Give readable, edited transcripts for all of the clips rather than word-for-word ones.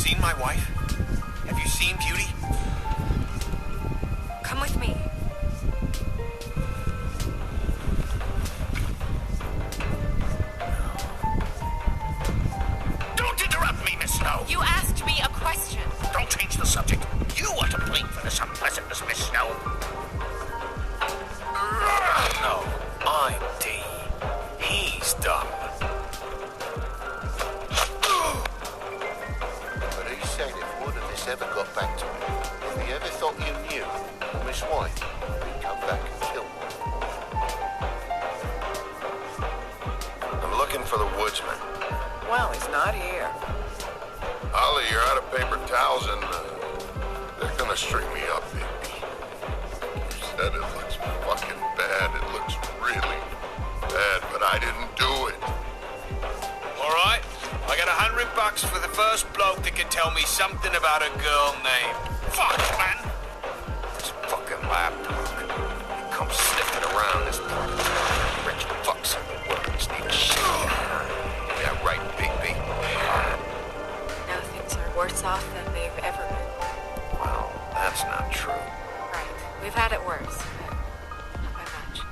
seen my wife? Have you seen Beauty? Come with me. Don't interrupt me, Miss Snow. You asked me a question. Don't change the subject. You are to blame for this unpleasantness, Miss Snow. No, I'm D. He's dumb. But he said if word of this ever got back to him, if he ever thought you knew Miss White, he'd come back and kill one. I'm looking for the woodsman. Well, he's not here. Ollie, you're out of paper towels and they're gonna string me up, baby. You said it looks fucking bad. It looks really bad, but I didn't do it. All right, I got $100 for the first bloke that can tell me something about a girl named. Fuck, man! This fucking lapdog. He comes sniffing around this part of town. Rich fucks in the words need a shit. Yeah, right, baby. Now things are worse off than they've ever been. Well, that's not true. Right. We've had it worse, but not by much.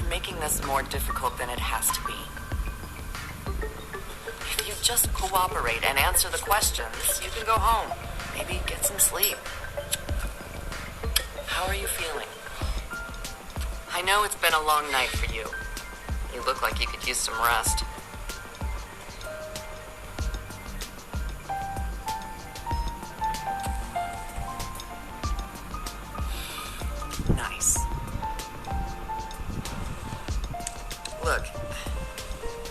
Making this more difficult than it has to be. If you just cooperate and answer the questions, you can go home. Maybe get some sleep. How are you feeling? I know it's been a long night for you. You look like you could use some rest. Nice. Look,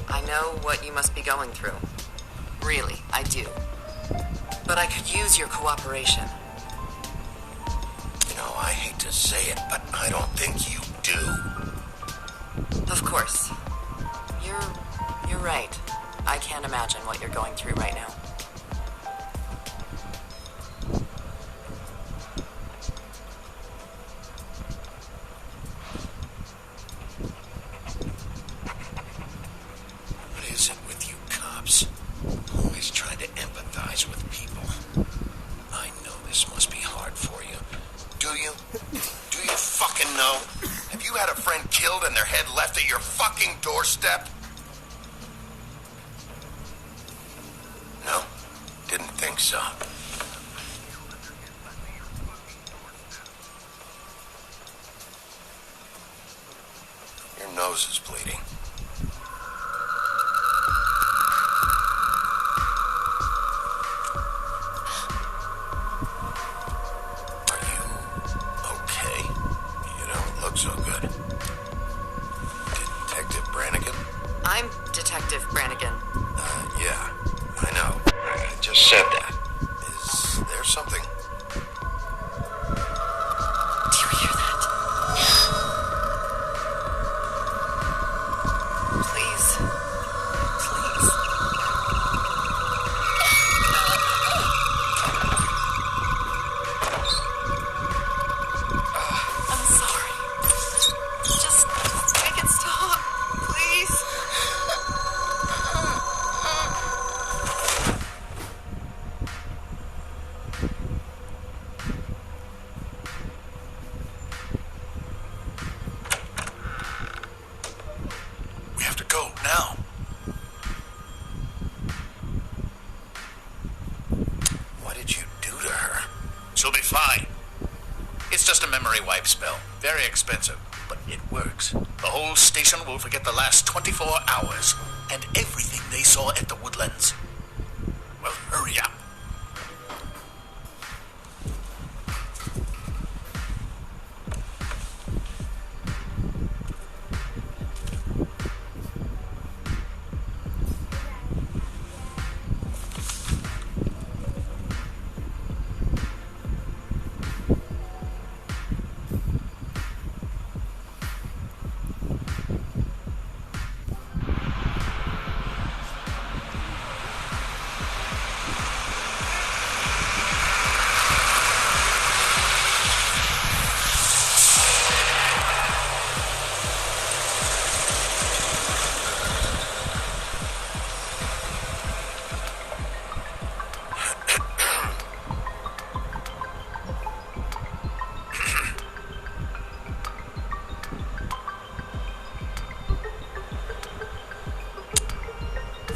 I know what you must be going through. Really, I do. But I could use your cooperation. You know, I hate to say it, but I don't think you do. Of course. You're right. I can't imagine what you're going through right now. What is it with you cops? Always trying to empathize with people. I know this must be hard for you. Do you? Do you fucking know? Have you had a friend killed and their head left at your fucking doorstep? No? Didn't think so. Your nose is bleeding. Are you okay? You don't look so good. Detective Brannigan? I'm Detective Brannigan. Yeah, I know. I just said that. Is there something? Do you hear that? Please. Please. I'm sorry. Just make it stop, please. We have to go now. What did you do to her? She'll be fine. It's just a memory wipe spell. Very expensive, but It works. The whole station will forget the last 24 hours and everything they saw at the Woodlands. Well, hurry up.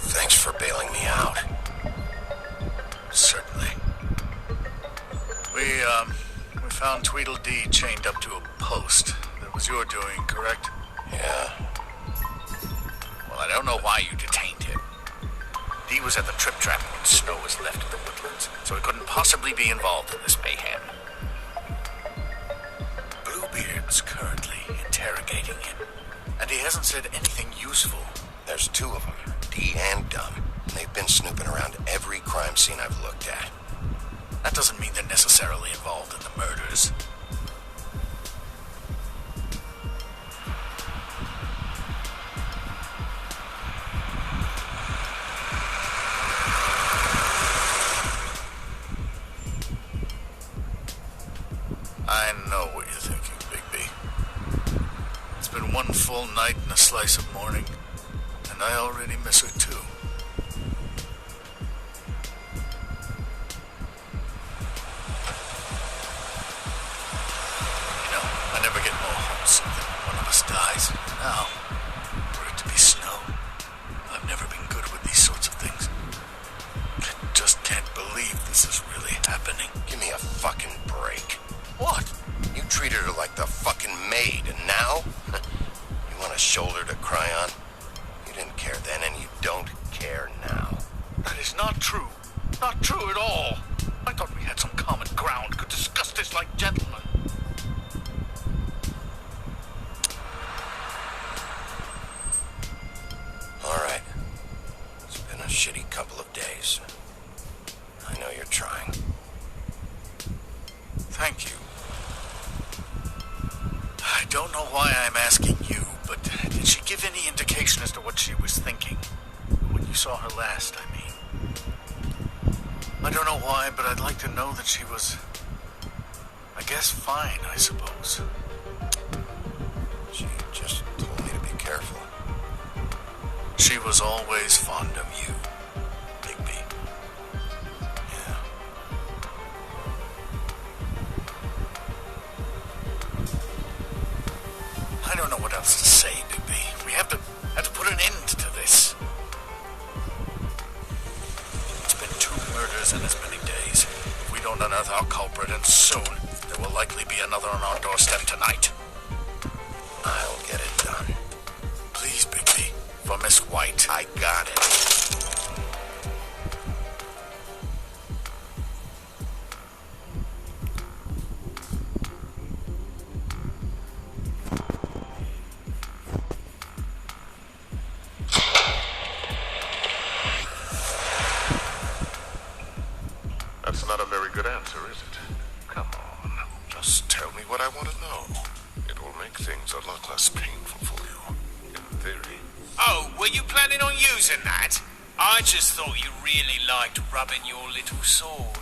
Thanks for bailing me out. Certainly. We found Tweedledee chained up to a post. That was your doing, correct? Yeah. Well, I don't know why you detained him. Dee was at the Trip Trap when Snow was left at the Woodlands, so he couldn't possibly be involved in this mayhem. Bluebeard's currently interrogating him, and he hasn't said anything useful. There's two of them, Dee and Dumb, and they've been snooping around every crime scene I've looked at. That doesn't mean they're necessarily involved in the murders. I know what you're thinking, Bigby. It's been one full night and a slice of morning, and I already miss her too. You know, I never get more homesick than when one of us dies. Now, for it to be Snow, I've never been good with these sorts of things. I just can't believe this is really happening. Give me a fucking break. What? You treated her like the fucking maid, and now? You want a shoulder to cry on? You didn't care then, and you don't care now. That is not true. Not true at all. I thought we had some common ground, could discuss this like gentlemen. All right. It's been a shitty couple of days. I know you're trying. Thank you. I don't know why I'm asking you, but did she give any indication as to what she was thinking? When you saw her last, I mean. I don't know why, but I'd like to know that she was, I guess, fine, I suppose. She just told me to be careful. She was always fond of you, Bigby. Yeah. I don't know what else to say, Bigby. We have to put an end to this. It's been 2 murders in as many days. If we don't unearth our culprit, and soon, there will likely be another on our doorstep tonight. I'll get it done. Please, Bigby, for Miss White. I got it. That's not a very good answer, is it? Come on. Just tell me what I want to know. It will make things a lot less painful for you. In theory. Oh, were you planning on using that? I just thought you really liked rubbing your little sword.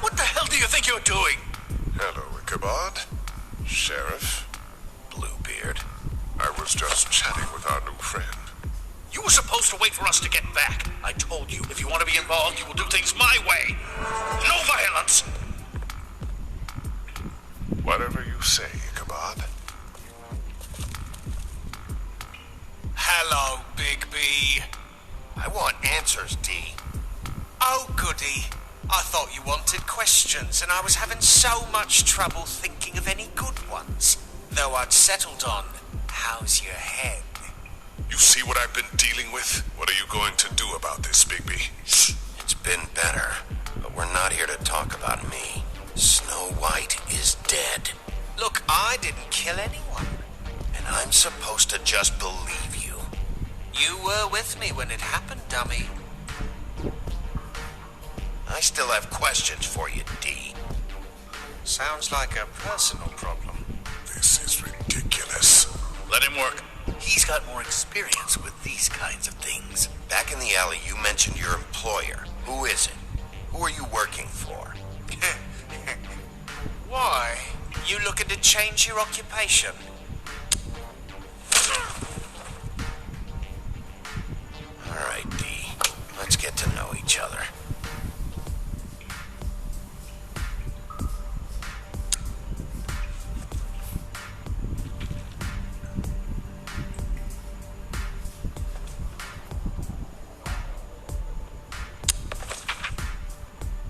What the hell do you think you're doing? Hello, Ichabod. Sheriff. Bluebeard. I was just chatting with our new friend. You were supposed to wait for us to get back. I told you, if you want to be involved, you will do things my way. No violence! Whatever you say, Ichabod. Hello, Bigby. I want answers, Dee. Oh, goody. I thought you wanted questions, and I was having so much trouble thinking of any good ones. though I'd settled on how's your head. You see what I've been dealing with? What are you going to do about this, Bigby? It's been better, but we're not here to talk about me. Snow White is dead. Look, I didn't kill anyone. And I'm supposed to just believe you. You were with me when it happened, dummy. I still have questions for you, D. Sounds like a personal problem. This is ridiculous. Let him work. He's got more experience with these kinds of things. Back in the alley, you mentioned your employer. Who is it? Who are you working for? Why? You looking to change your occupation? All right, D. Let's get to know each other.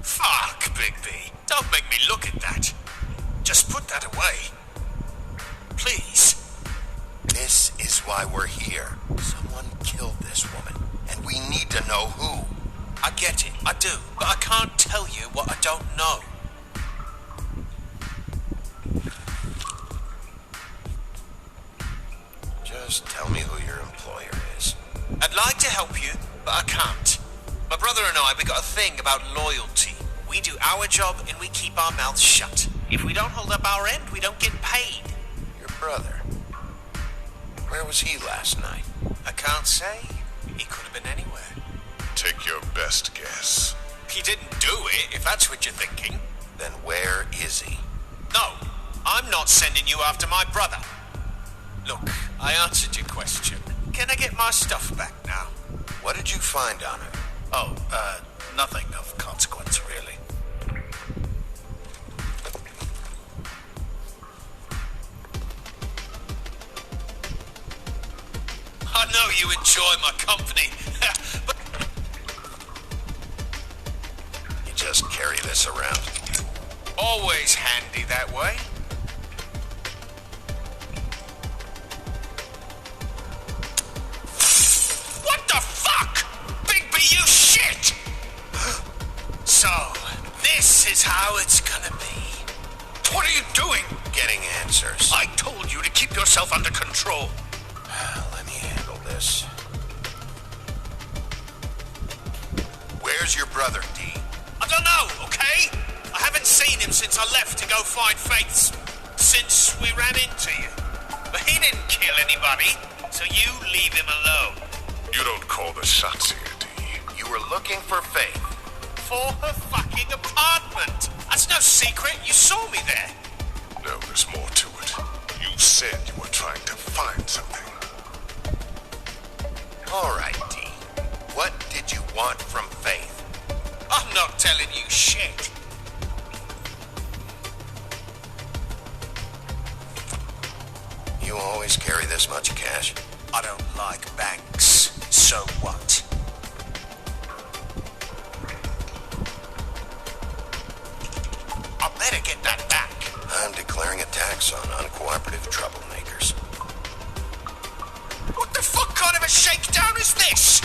Fuck, Bigby. Don't make me look at that. Just put that away. Please. This is why we're here. Someone killed this woman, and we need to know who. I get it, I do, but I can't tell you what I don't know. Just tell me who your employer is. I'd like to help you, but I can't. My brother and I, we got a thing about loyalty. We do our job and we keep our mouths shut. If we don't hold up our end, we don't get paid. Your brother. Where was he last night? I can't say. He could have been anywhere. Take your best guess. He didn't do it, if that's what you're thinking. Then where is he? No, I'm not sending you after my brother. Look, I answered your question. Can I get my stuff back now? What did you find on her? Oh, nothing of consequence, really. I know you enjoy my company, but... You just carry this around. Always handy that way. What the fuck? Bigby, you shit! So, this is how it's gonna be. What are you doing? Getting answers. I told you to keep yourself under control. Let me handle this. Where's your brother, D? I don't know, okay? I haven't seen him since I left to go find Faith's... since we ran into you. But he didn't kill anybody, so you leave him alone. You don't call the shots here, D. You were looking for Faith. For her fucking apartment. That's no secret, you saw me there. No, there's more to it. You said you were trying to find something. All right, D. What did you want from Faith? I'm not telling you shit. You always carry this much cash? I don't like banks. So what? I better get that back. I'm declaring a tax on uncooperative troublemakers. What the fuck kind of a shakedown is this?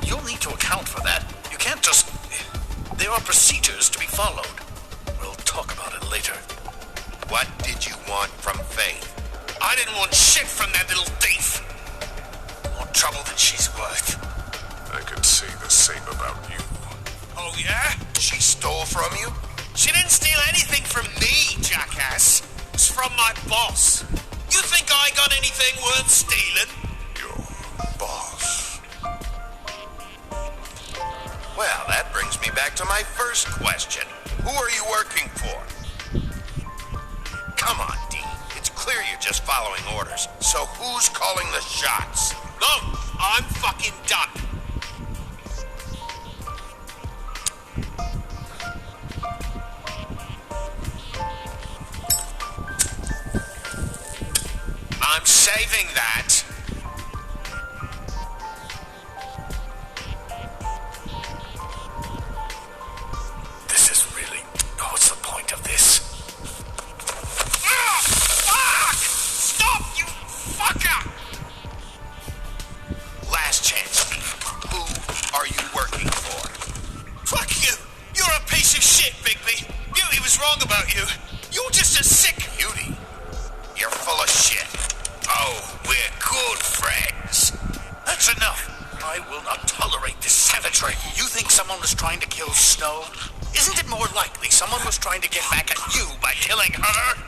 You'll need to account for that. You can't just... There are procedures to be followed. We'll talk about it later. What did you want from Faith? I didn't want shit from that little thief. More trouble than she's worth. I could say the same about you. Oh, yeah? She stole from you? She didn't steal anything from me, jackass. It's from my boss. You think I got anything worth stealing? Your boss. Well, that brings me back to my first question. Who are you working for? Come on, D. It's clear you're just following orders. So who's calling the shots? No, I'm fucking done. I'm saving that. This is really... What's the point of this? Ah, fuck! someone was trying to kill Snow? Isn't it more likely someone was trying to get back at you by killing her?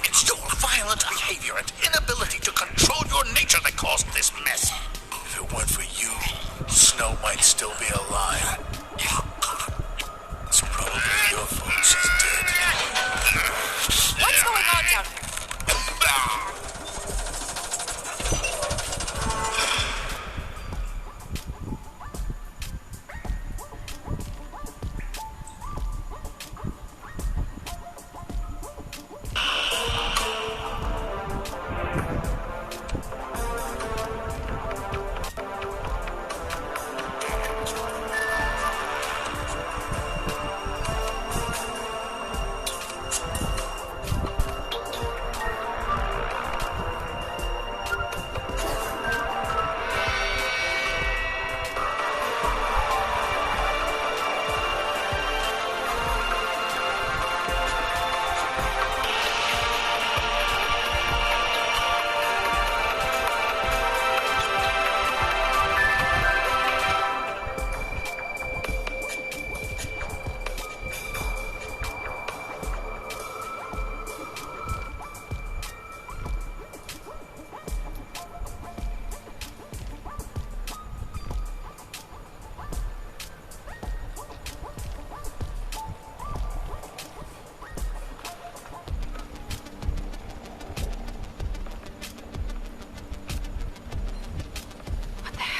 It's your violent behavior and inability to control your nature that caused this mess. If it weren't for you, Snow might still be alive. It's probably your fault she's dead. What's going on down there?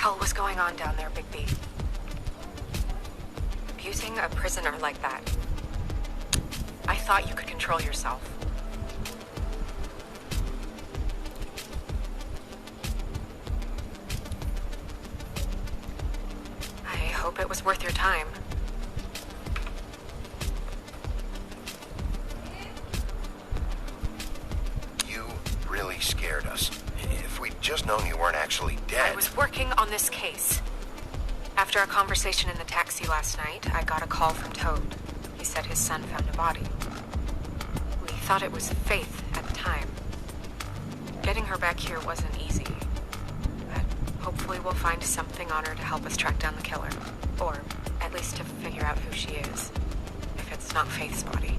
What was going on down there, Big B? Abusing a prisoner like that. I thought you could control yourself. I hope it was worth your time. You really scared us. If we'd just known you weren't actually dead... I was working on this case. After a conversation in the taxi last night, I got a call from Toad. He said his son found a body. We thought it was Faith at the time. Getting her back here wasn't easy. But hopefully we'll find something on her to help us track down the killer. Or at least to figure out who she is. If it's not Faith's body.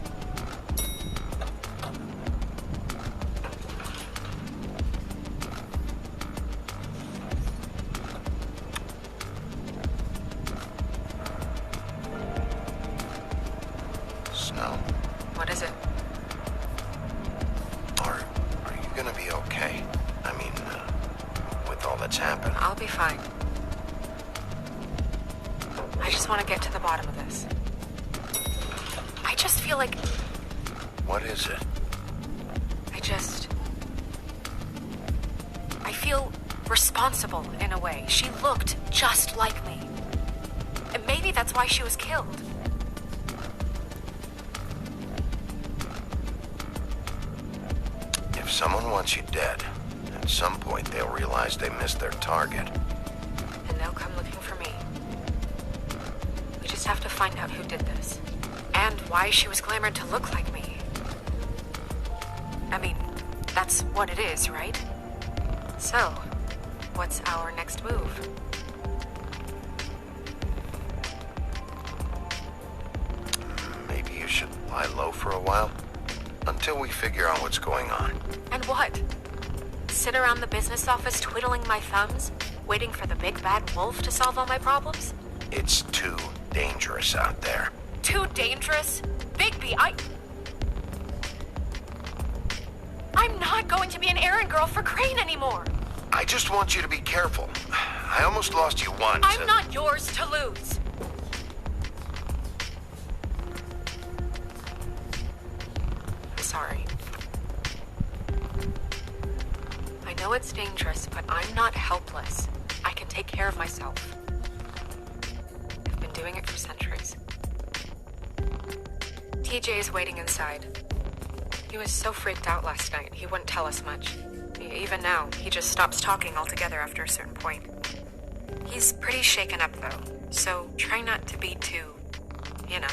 What is it? Are you gonna be okay? I mean, with all that's happened. I'll be fine. I just want to get to the bottom of this. I just feel like... What is it? I feel responsible in a way. She looked just like me. And maybe that's why she was killed. If someone wants you dead, at some point they'll realize they missed their target. And they'll come looking for me. We just have to find out who did this. And why she was glamored to look like me. I mean, that's what it is, right? So, what's our next move? Maybe you should lie low for a while. Until we figure out what's going on. And what? Sit around the business office twiddling my thumbs, waiting for the big bad wolf to solve all my problems? It's too dangerous out there. Too dangerous? Bigby, I'm not going to be an errand girl for Crane anymore. I just want you to be careful. I almost lost you once. I'm not yours to lose. Sorry. I know it's dangerous, but I'm not helpless. I can take care of myself. I've been doing it for centuries. TJ is waiting inside. He was so freaked out last night, he wouldn't tell us much. Even now, he just stops talking altogether after a certain point. He's pretty shaken up, though, so try not to be too, you know...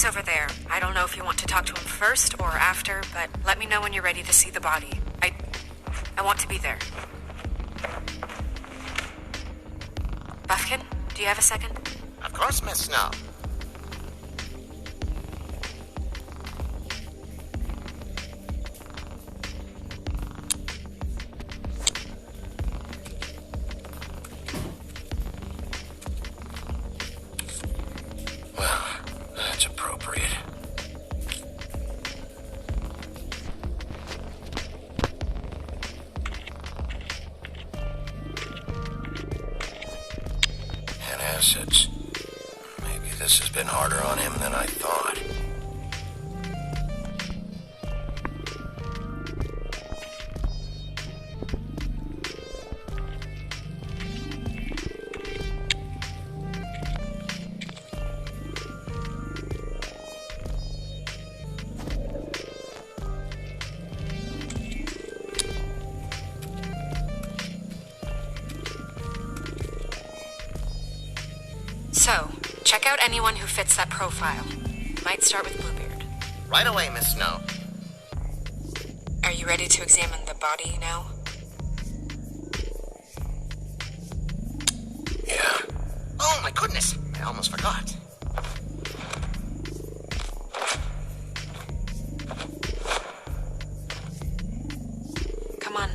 guy's over there. I don't know if you want to talk to him first or after, but let me know when you're ready to see the body. I want to be there. Buffkin, do you have a second? Of course, Miss Snow. Well, that's appropriate. And acids. Maybe this has been harder on him than I thought. So, check out anyone who fits that profile. Might start with Bluebeard. Right away, Miss Snow. Are you ready to examine the body now? Yeah. Oh, my goodness. I almost forgot. Come on.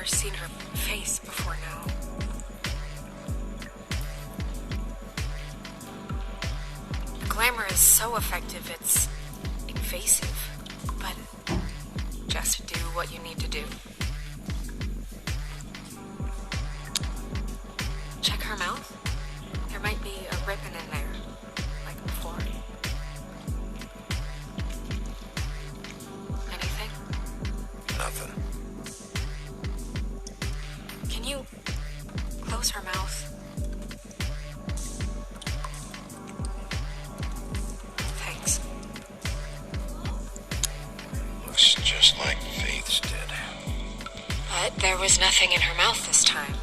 Seen her face before now. The glamour is so effective, it's invasive. But just do what you need to do. Check her mouth. There might be a ribbon in there, like before. Anything? Nothing. Can you close her mouth? Thanks. Looks just like Faith's did. But there was nothing in her mouth this time.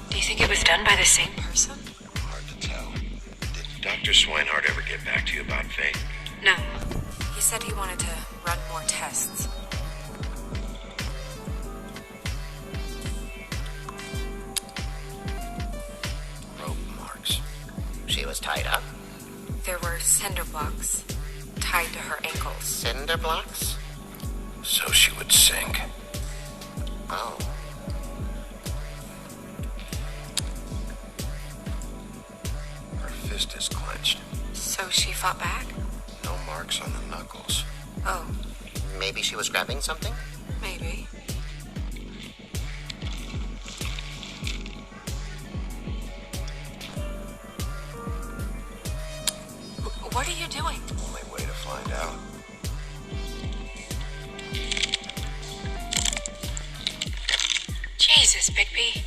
Do you think it was done by the same person? Hard to tell. Did Dr. Swinehart ever get back to you about Faith? No. He said he wanted to run more tests. She was tied up? There were cinder blocks tied to her ankles. Cinder blocks? So she would sink. Oh. Her fist is clenched. So she fought back? No mark marks on the knuckles. Oh, Maybe she was grabbing something? maybe. What are you doing? Only way to find out. Jesus, Bigby.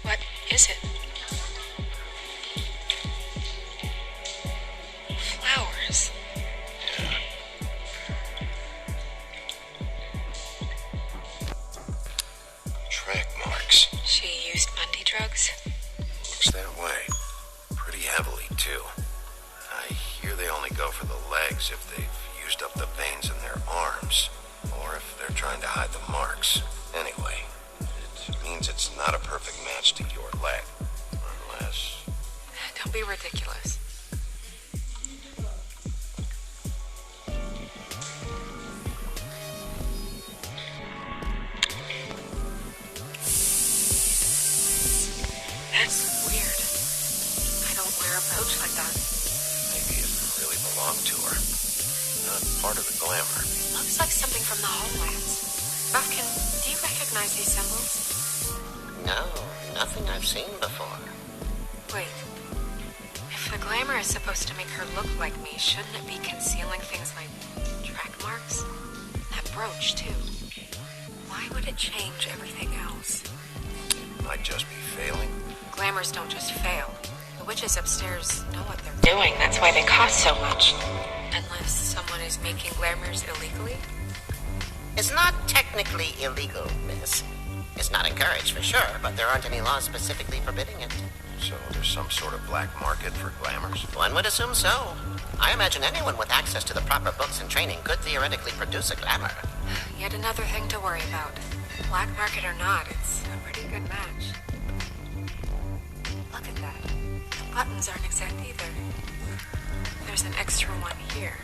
What is it? Flowers. Track marks. She used Bundy drugs? Looks that way. Pretty heavily, too. I hear they only go for the legs if they've used up the veins in their arms, or if they're trying to hide the marks. Anyway, it means it's not a perfect match to your leg. Unless... Don't be ridiculous. That's weird. I don't wear a brooch like that. maybe it really belonged to her. Not part of the glamour. Looks like something from the homelands. Buffkin, do you recognize these symbols? No, nothing I've seen before. Wait. If the glamour is supposed to make her look like me, shouldn't it be concealing things like track marks? That brooch, too. Why would it change everything else? Might just be failing. Glamours don't just fail. The witches upstairs know what they're doing. That's why they cost so much. Unless someone is making glamours illegally? It's not technically illegal, miss. It's not encouraged for sure, but there aren't any laws specifically forbidding it. So there's some sort of black market for glamours. One would assume so. I imagine anyone with access to the proper books and training could theoretically produce a glamour. Yet another thing to worry about. Black market or not, it's a pretty good match. Look at that. The buttons aren't exact either. There's an extra one here.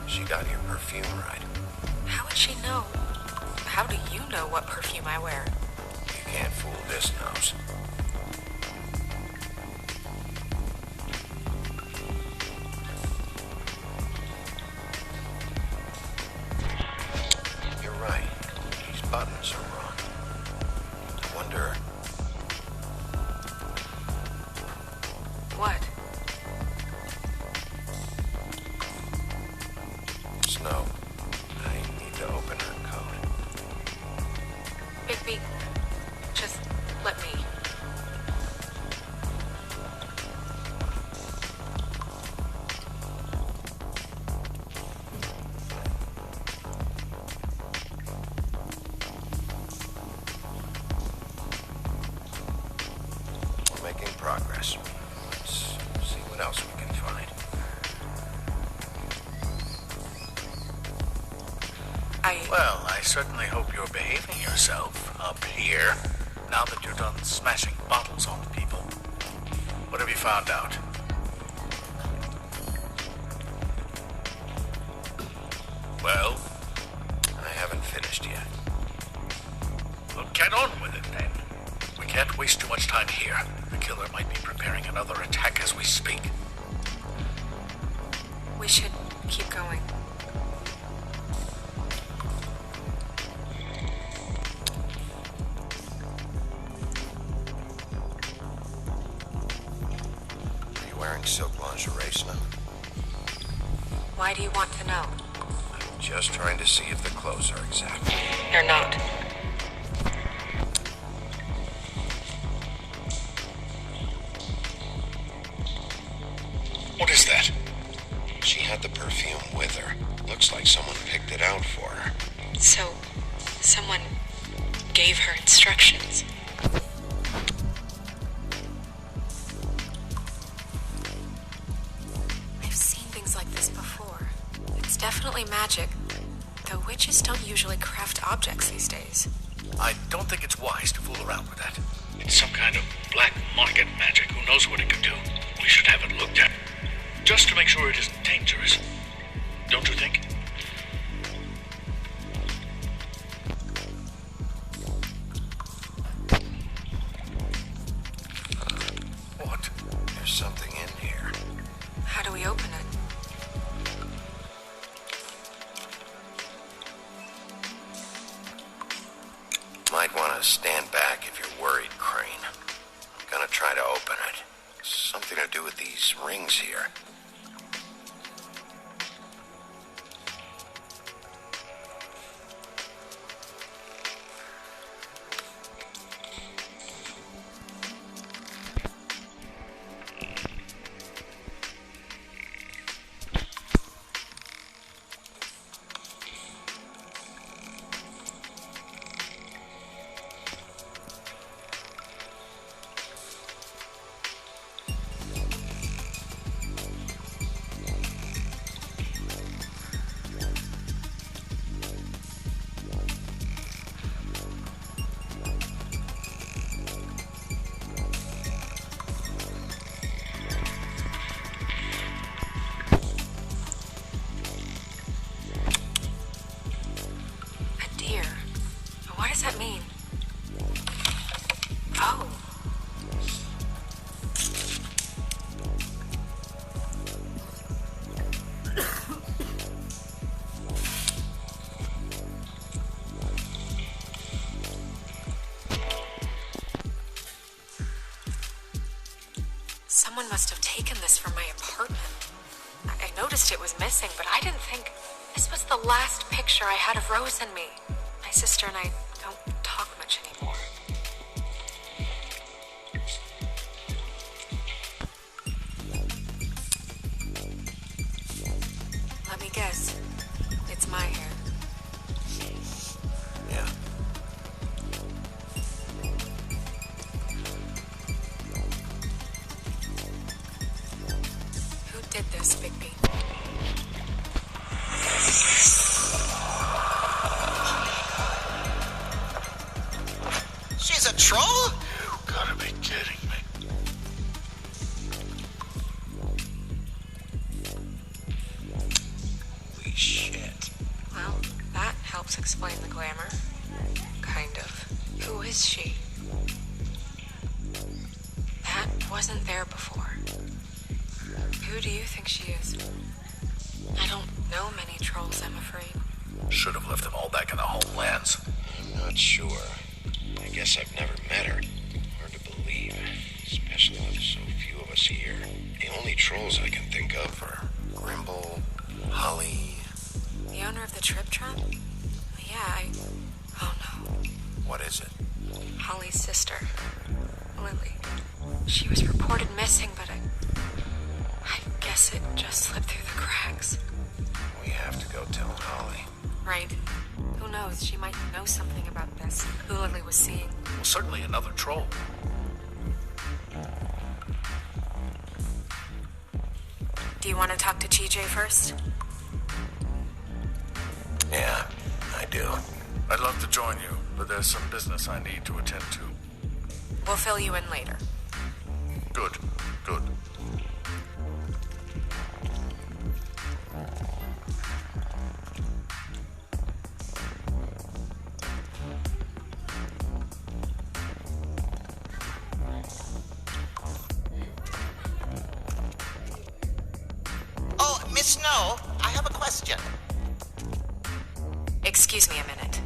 She got your perfume right. How would she know? How do you know what perfume I wear? You can't fool this nose. You're right. These buttons are wrong. I wonder... What? Snow. I need to open her coat. Bigby, just let me. We're making progress. Let's see what else we can find. Well, I certainly hope you're behaving yourself up here, now that you're done smashing bottles on people. What have you found out? Well, I haven't finished yet. well, get on with it then. We can't waste too much time here. The killer might be preparing another attack as we speak. We should keep going. Are you wearing silk lingerie, Snow? Why do you want to know? I'm just trying to see if the clothes are exact. They're not. What is that? She had the perfume with her. Looks like someone picked it out for her. So, someone gave her instructions. I've seen things like this before. It's definitely magic, though witches don't usually craft objects these days. I don't think it's wise to fool around with that. It's some kind of black market magic. Who knows what it could do? We should have it looked at. Just to make sure it isn't dangerous. Don't you think? What? There's something in here. might want to stand back if you're worried, Crane. I'm gonna try to open it. Something to do with these rings here. What does that mean? Oh. Someone must have taken this from my apartment. I noticed it was missing, but I didn't think this was the last picture I had of Rose and me. My sister and I don't talk much anymore. Let me guess. It's my hair. Yeah. Who did this, Bigby? She's a troll? You gotta be kidding me. Holy shit. Well, that helps explain the glamour. Kind of. Who is she? That wasn't there before. Who do you think she is? I don't know many trolls, I'm afraid. Should have left them all back in the homelands. I'm not sure. I guess I've never met her. Hard to believe, especially with so few of us here. The only trolls I can think of are Grimble, Holly. The owner of the Trip Trap? Yeah, Oh no. What is it? Holly's sister, Lily. She was reported missing, but I guess it just slipped through the cracks. We have to go tell Holly. Right. Who knows? She might know something about this. Who Lily was seeing. Well, certainly another troll. Do you want to talk to TJ first? Yeah, I do. I'd love to join you, but there's some business I need to attend to. We'll fill you in later. Good, good. Oh, Miss Snow, I have a question. Excuse me a minute.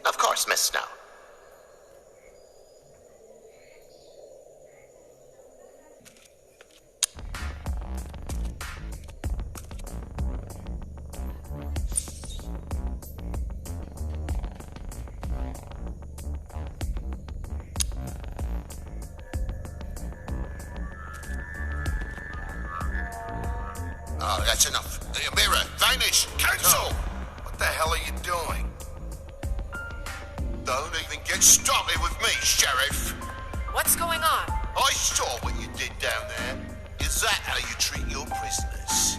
Of course, Miss Snow. Oh, that's enough. Mirror, vanish, cancel! What the hell are you doing? Don't even get started with me, Sheriff. What's going on? I saw what you did down there. Is that how you treat your prisoners?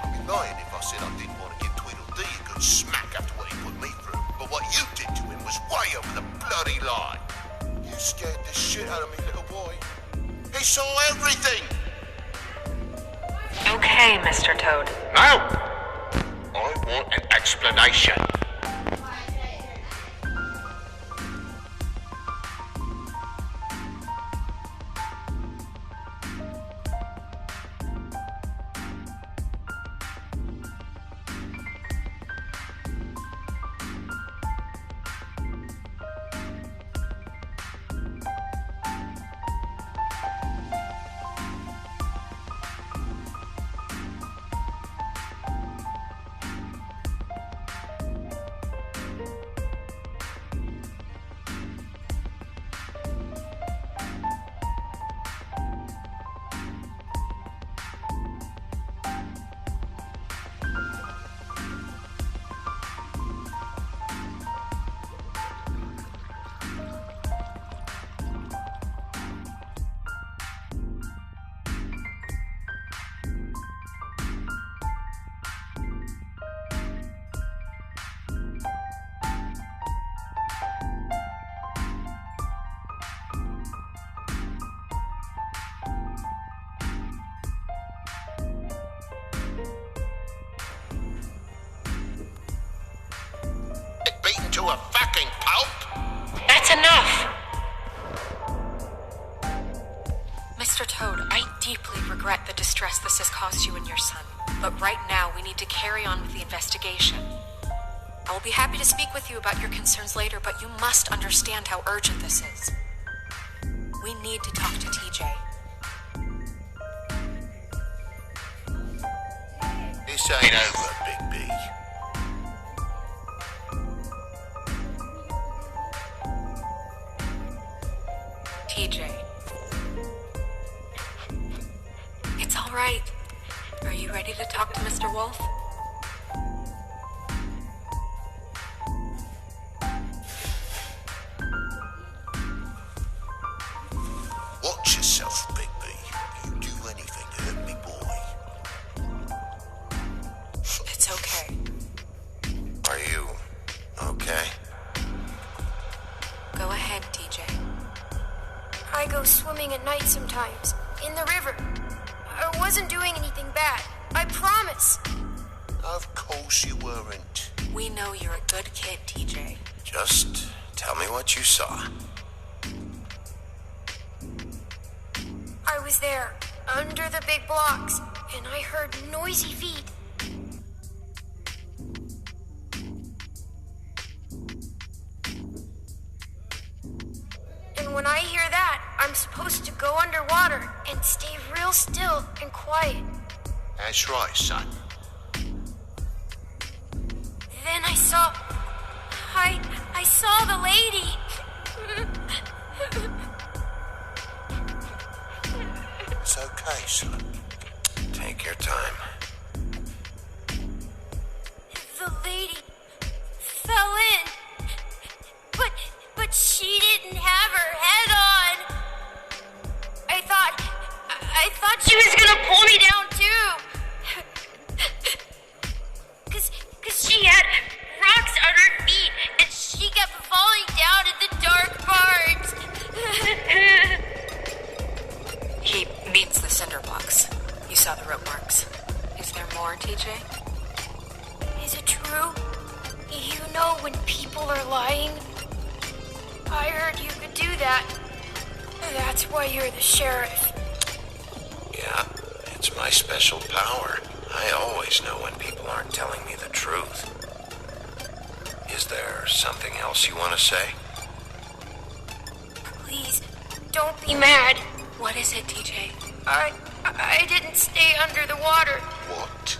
I'd be lying if I said I didn't want to give Tweedledee a good smack after what he put me through. But what you did to him was way over the bloody line. You scared the shit out of me, little boy. He saw everything. Okay, Mr. Toad. No! I want an explanation. cost you and your son, but right now we need to carry on with the investigation. I will be happy to speak with you about your concerns later, but you must understand how urgent this is. We need to talk to TJ. This ain't over, Big B. TJ. It's all right. Are you ready to talk to Mr. Wolf? Watch yourself, Big B. You do anything to hurt me, boy. It's okay. Are you okay? Go ahead, TJ. I go swimming at night sometimes, in the river. I wasn't doing anything bad. I promise. Of course you weren't. We know you're a good kid, TJ. Just tell me what you saw. I was there, under the big blocks, and I heard noisy feet. And when I hear that, I'm supposed to go underwater and stay real still and quiet. That's right, son. Then I saw the lady. It's okay, son. Take your time. The lady fell in, but she didn't have her head on. I thought she was gonna pull me down too. Cause she had rocks on her feet, and she kept falling down in the dark parts. He means the cinder blocks. You saw the rope marks. Is there more, TJ? Is it true? You know when people are lying? I heard you could do that. That's why you're the sheriff. Yeah, it's my special power. I always know when people aren't telling me the truth. Is there something else you want to say? Please, don't be mad. What is it, TJ? I didn't stay under the water. What?